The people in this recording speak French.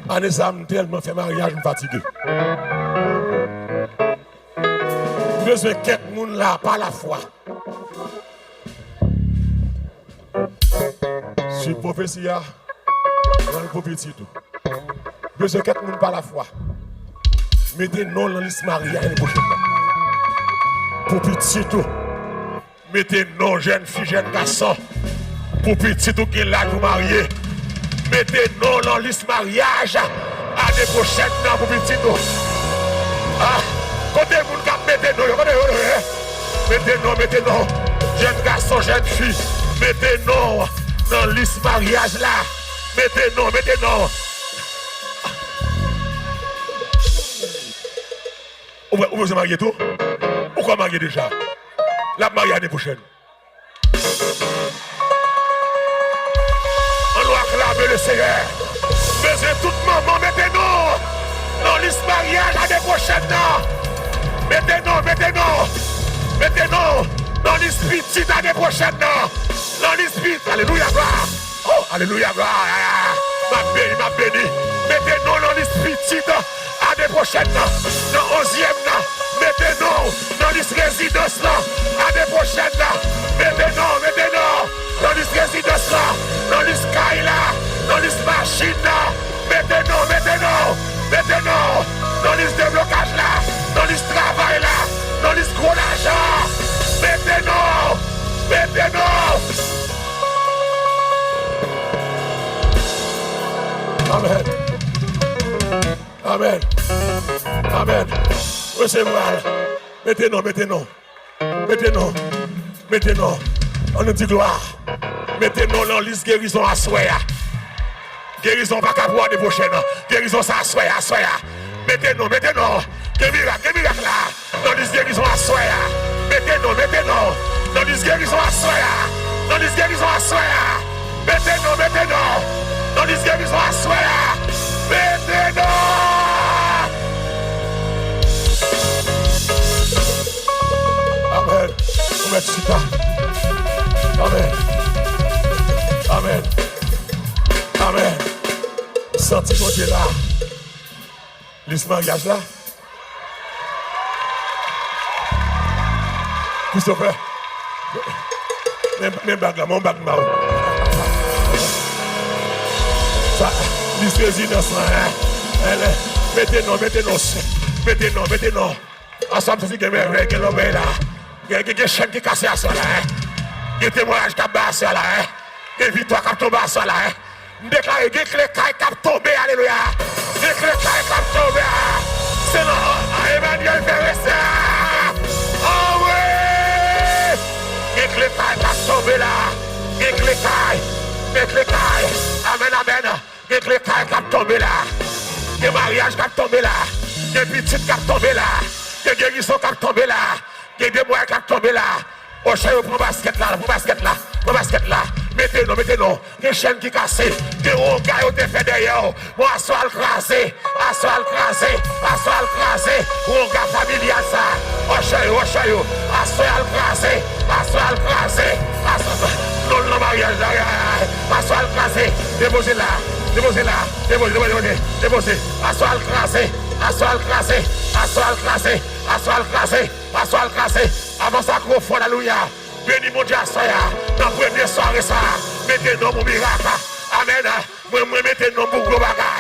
Année ça, je tellement fait mariage, je me fatigué. Besoin de quelques monde là, par la foi. Si prophétie a, dans le prophétie tout. Besoin de quelques monde par la foi. Mettez non dans liste mariage l'année prochaine. Pour petit tout. Mettez non jeune fille, jeune garçon. Pour petit tout qui est là pour marier. Mettez non dans liste mariage. L'année prochaine, non, pour petit tout. Ah, côté moun kap mettez non, mettez non. Jeune garçon, jeune fille. Mettez non dans liste mariage là. Mettez non. Vous vous mariez tout? Pourquoi marier déjà? La mariée l'année prochaine. On doit acclamer le Seigneur. Besoin tout maman, mettez-nous dans liste mariage l'année prochaine. Mettez-nous dans liste petite l'année prochaine. Dans liste petite. Alléluia, gloire. Oh, alléluia, gloire. Ma béni. Mettez-nous dans liste petite l'année prochaine. Dans 11e. Mettez-nous dans liste résidence l'année prochaine. Mettez-nous dans liste résidence dans liste caille dans liste machine. Mettez-nous dans liste déblocage là, dans liste travail là, dans liste gros l'argent. Mettez-nous. Amen. Recevoir. Mettez-nous. On nous dit gloire. Mettez-nous dans liste guérison à soya. Guérison pas qu'à voir des prochaines. Guérison ça à soya. Mettez-nous. Que miracle là. Dans liste guérison à soya. Mettez-nous. Dans liste guérison à soya. Mettez-nous. Dans liste guérison à soya. Mettez-nous. Amen. Merci pas. Amen. Senti côté là. Liste mariage là. Christopher. Même bague là, mon bague là. Ça, liste résidence là. Mettez-nous. Ensemble, c'est que mes l'homme là. Il y a des chaînes qui cassent à ça là. Il y a des témoignages qui cassent à ça là. Il y a des victoires qui tombent à ça là. Déclare que les cailles qui tombent, alléluia. Les cailles qui tombent. C'est non, Emmanuel Veressa. Oh oui. Les cailles qui tombent là. Les cailles. Amen. Les cailles qui tombent là. Les mariages qui tombent là. Les petites qui tombent là. Les guérissons qui tombent là. Il y a des moyens qui tombent là. Oh, chérie, pour basket là. Mettez-nous. Les chaînes qui cassent. Des hauts gars qui ont fait derrière. Moi, assoal crasé. Oh, gars familial ça. Oh, chérie. Assoal crasé. Non, mariage là. Assoal crasé. Déposez là. Assoal crasé. Avant ça, gros fond, alléluia. Béni mon Dieu, dans la première soirée, ça. Mettez-nous mon miracle. Amen. Moi, mettez-nous pour